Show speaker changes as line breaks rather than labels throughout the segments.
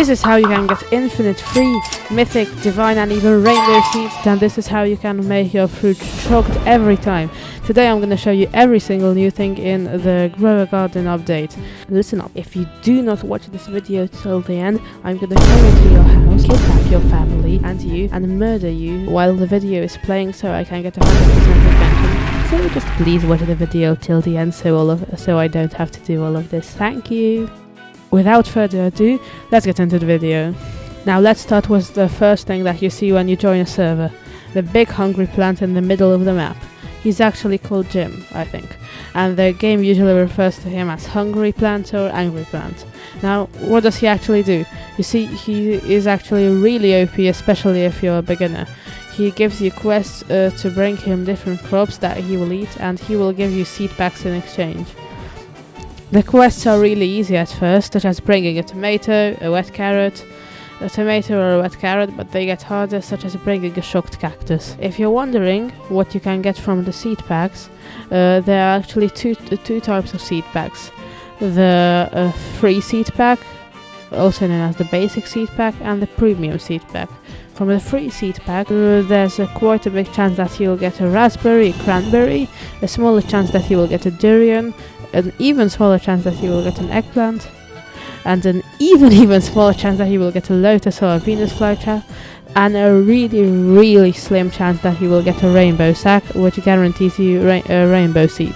this is how you can get infinite free, mythic, divine and even rainbow seeds. Then this is how you can make your fruit shocked every time. Today I'm going to show you every single new thing in the Grow a Garden update. Listen up, if you do not watch this video till the end, I'm going to come into your house, kidnap your family and you, and murder you while the video is playing so I can get 100% attention. So just please watch the video till the end so I don't have to do all of this. Thank you. Without further ado, let's get into the video. Now let's start with the first thing that you see when you join a server. The big hungry plant in the middle of the map. He's actually called Jim, I think, and the game usually refers to him as Hungry Plant or Angry Plant. Now, what does he actually do? You see, he is actually really OP, especially if you're a beginner. He gives you quests to bring him different crops that he will eat, and he will give you seed packs in exchange. The quests are really easy at first, such as bringing a tomato, a wet carrot, a tomato or a wet carrot, but they get harder, such as bringing a shocked cactus. If you're wondering what you can get from the seed packs, there are actually two types of seed packs. The free seed pack, also known as the basic seed pack, and the premium seed pack. From the free seed pack, there's quite a big chance that you'll get a raspberry, a cranberry, a smaller chance that you will get a durian, an even smaller chance that you will get an eggplant, and an even smaller chance that you will get a lotus or a Venus flytrap, and a really slim chance that you will get a rainbow sack, which guarantees you a rainbow seed.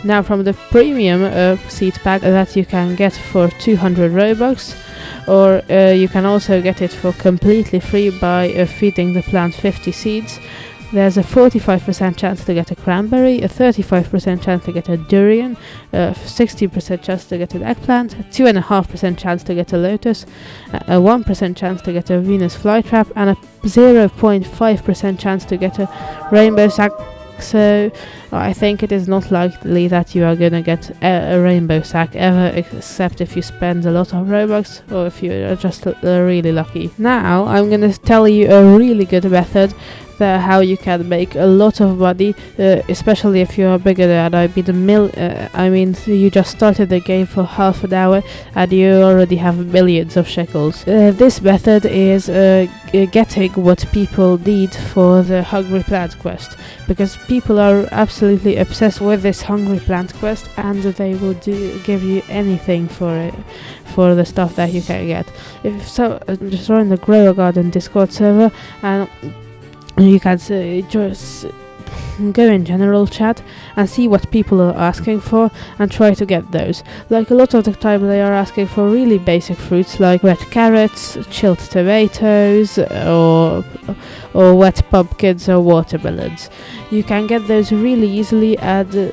Now from the premium seed pack that you can get for 200 Robux, or you can also get it for completely free by feeding the plant 50 seeds. There's a 45% chance to get a cranberry, a 35% chance to get a durian, a 60% chance to get an eggplant, a 2.5% chance to get a lotus, a 1% chance to get a Venus flytrap, and a 0.5% chance to get a rainbow sack. So I think it is not likely that you are gonna get a rainbow sack ever, except if you spend a lot of Robux or if you're just really lucky. Now I'm gonna tell you a really good method how you can make a lot of money, especially if you're a beginner. I mean, you just started the game for half an hour and you already have millions of shekels. This method is getting what people need for the Hungry Plant quest, because people are absolutely obsessed with this Hungry Plant quest, and they will give you anything for it, for the stuff that you can get. If so, just join the Grow a Garden Discord server, and you can just go in general chat and see what people are asking for and try to get those. Like a lot of the time they are asking for really basic fruits like wet carrots, chilled tomatoes, or wet pumpkins or watermelons. You can get those really easily, and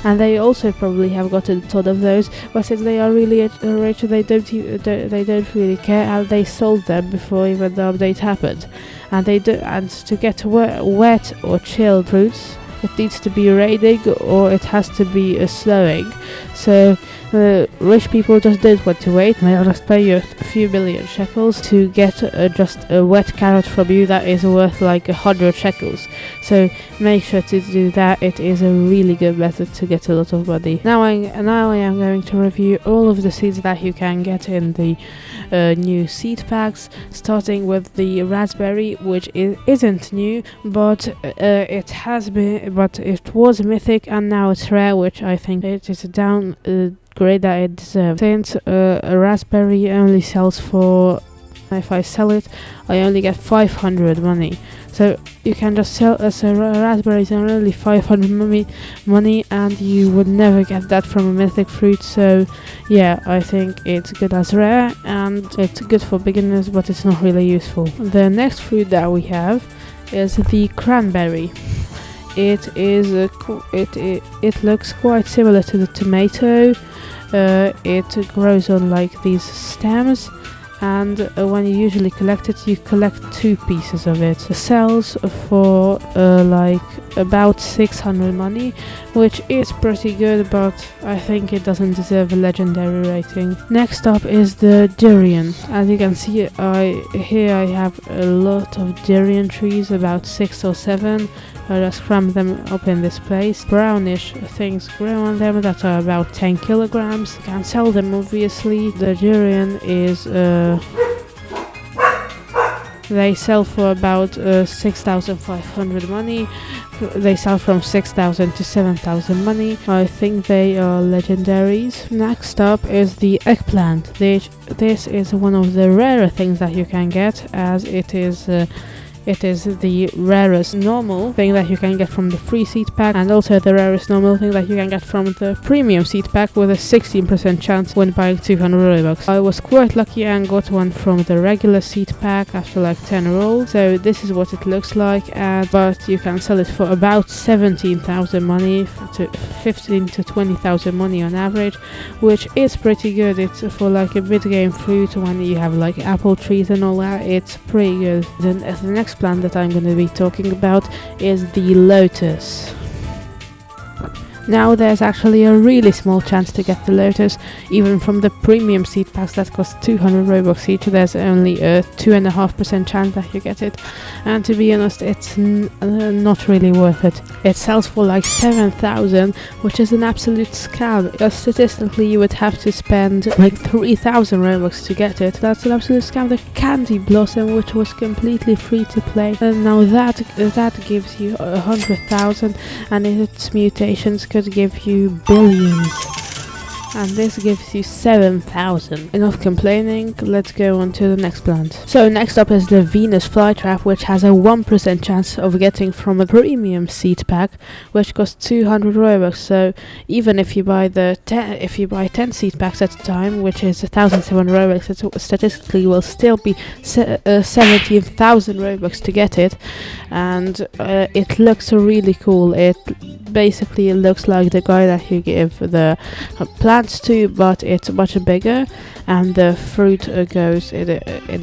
they also probably have got a ton of those, but since they are really rich, they don't really care, and they sold them before even the update happened. And to get wet or chilled fruits, it needs to be raining or it has to be snowing. So rich people just don't want to wait. They'll just pay you a few million shekels to get just a wet carrot from you that is worth like 100 shekels. So make sure to do that. It is a really good method to get a lot of money. Now I am going to review all of the seeds that you can get in the new seed packs, starting with the raspberry, which isn't new, but it was mythic and now it's rare, which I think it is a downgrade that it deserves. Since a raspberry only sells for, if I sell it, I only get 500 money. So you can just sell raspberries and only 500 money, and you would never get that from a mythic fruit. So yeah, I think it's good as rare, and it's good for beginners, but it's not really useful. The next fruit that we have is the cranberry. It looks quite similar to the tomato. It grows on like these stems, and when you usually collect it, you collect 2 pieces of it. It sells for like about 600 money, which is pretty good, but I think it doesn't deserve a legendary rating. Next up is the durian. As you can see, here I have a lot of durian trees, about 6 or 7, I just cram them up in this place. Brownish things grow on them that are about 10 kilograms. You can sell them obviously. The durian is they sell for about 6,500 money. They sell from 6,000 to 7,000 money. I think they are legendaries. Next up is the eggplant. This is one of the rarer things that you can get, as it is the rarest normal thing that you can get from the free seed pack, and also the rarest normal thing that you can get from the premium seed pack, with a 16% chance when buying 200 Robux. I was quite lucky and got one from the regular seed pack after like 10 rolls. So this is what it looks like, but you can sell it for about 17,000 money to 15 to 20,000 money on average, which is pretty good. It's for like a mid-game fruit when you have like apple trees and all that. It's pretty good. Then the next plant that I'm going to be talking about is the lotus. Now there's actually a really small chance to get the lotus, even from the premium seed packs that cost 200 Robux each. There's only a 2.5% chance that you get it, and to be honest, it's not really worth it. It sells for like 7,000, which is an absolute scam. Statistically, you would have to spend like 3,000 Robux to get it. That's an absolute scam. The candy blossom, which was completely free to play, and now that gives you 100,000, and its mutations could give you billions, and this gives you 7,000. Enough complaining, let's go on to the next plant. So next up is the Venus flytrap, which has a 1% chance of getting from a premium seed pack, which costs 200 Robux. So even if you buy 10 seed packs at a time, which is 1,700 Robux, it statistically will still be 17,000 Robux to get it, and it looks really cool. It basically looks like the guy that you give the plants to, but it's much bigger, and the fruit goes in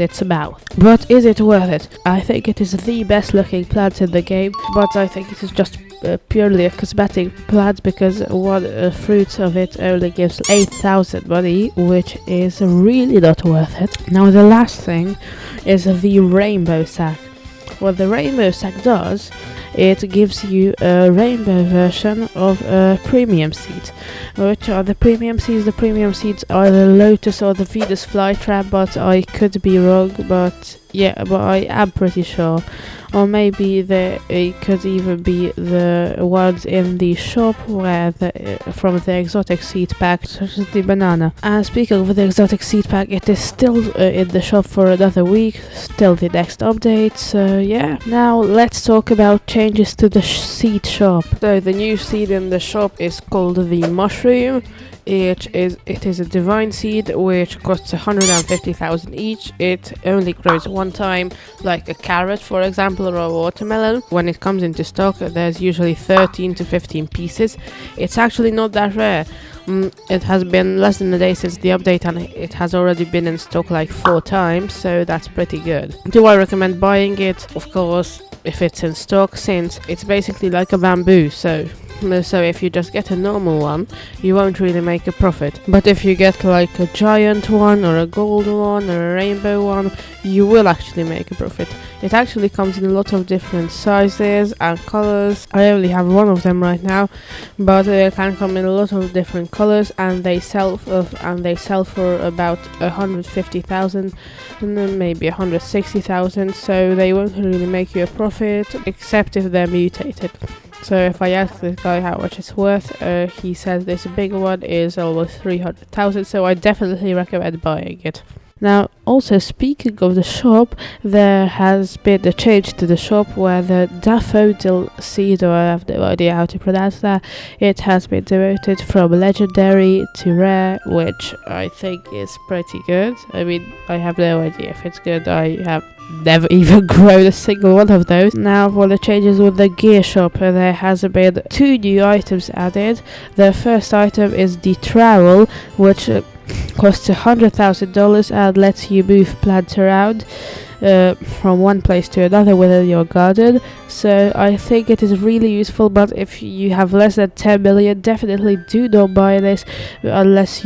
its mouth. But is it worth it? I think it is the best looking plant in the game, but I think it is just purely a cosmetic plant, because one fruit of it only gives 8,000 money, which is really not worth it. Now the last thing is the rainbow sack. What the rainbow sack does, it gives you a rainbow version of a premium seed. Which are the premium seeds? The premium seeds are the lotus or the Venus flytrap, but I could be wrong, but I am pretty sure. Or maybe it could even be the ones in the shop where from the exotic seed pack, such as the banana. And speaking of the exotic seed pack, it is still in the shop for another week, still the next update. So yeah, now let's talk about changes to the seed shop. So the new seed in the shop is called the mushroom. It is a divine seed which costs 150,000 each. It only grows one time, like a carrot for example, or a watermelon. When it comes into stock, there's usually 13 to 15 pieces. It's actually not that rare. It has been less than a day since the update, and it has already been in stock like 4 times, so that's pretty good. Do I recommend buying it? Of course, if it's in stock, since it's basically like a bamboo, so if you just get a normal one, you won't really make a profit. But if you get like a giant one, or a gold one, or a rainbow one, you will actually make a profit. It actually comes in a lot of different sizes and colors. I only have one of them right now, but it can come in a lot of different colors, and they sell for about 150,000 and then maybe 160,000. So they won't really make you a profit, except if they're mutated. So if I ask this guy how much it's worth, he says this big one is almost 300,000, so I definitely recommend buying it. Now, also speaking of the shop, there has been a change to the shop where the daffodil seed, or I have no idea how to pronounce that, it has been demoted from legendary to rare, which I think is pretty good. I mean, I have no idea if it's good. I have never even grown a single one of those. Now for the changes with the gear shop, there has been 2 new items added. The first item is the trowel, which costs $100,000 and lets you move plants around from one place to another within your garden. So I think it is really useful, but if you have less than 10 million, definitely do not buy this unless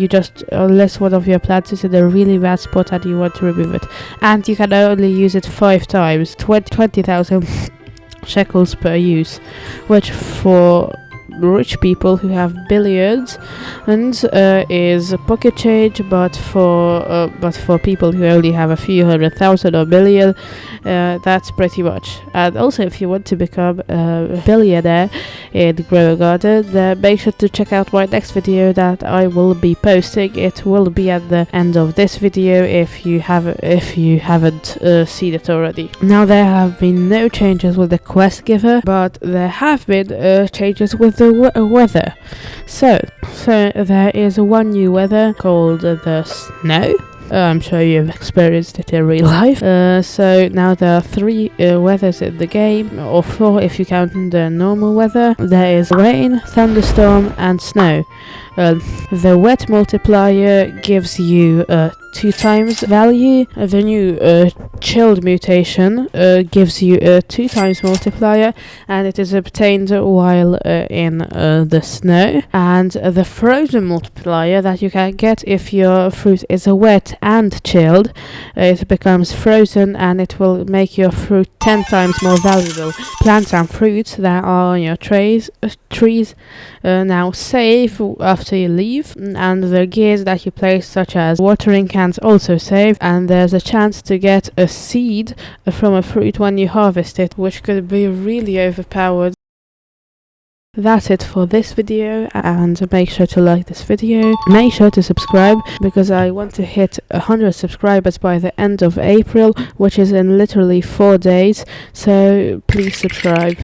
one of your plants is in a really bad spot and you want to remove it. And you can only use it 5 times. 20,000 shekels per use, which for rich people who have billions and is pocket change, but for people who only have a few 100,000 or million, that's pretty much. And also, if you want to become a billionaire in Grow a Garden, then make sure to check out my next video that I will be posting. It will be at the end of this video if you haven't seen it already. Now, there have been no changes with the quest giver, but there have been changes with the weather. So there is one new weather called the snow. I'm sure you've experienced it in real life. So now there are 3 weathers in the game, or 4 if you count the normal weather. There is rain, thunderstorm, and snow. The wet multiplier gives you 2 times value. The new chilled mutation gives you a 2 times multiplier, and it is obtained while in the snow. And the frozen multiplier that you can get if your fruit is wet and chilled, it becomes frozen, and it will make your fruit 10 times more valuable. Plants and fruits that are on your trees now save after you leave, and the gears that you place, such as watering cans, also save, and there's a chance to get a seed from a fruit when you harvest it, which could be really overpowered. That's it for this video, and make sure to like this video. Make sure to subscribe, because I want to hit 100 subscribers by the end of April, which is in literally 4 days, so please subscribe.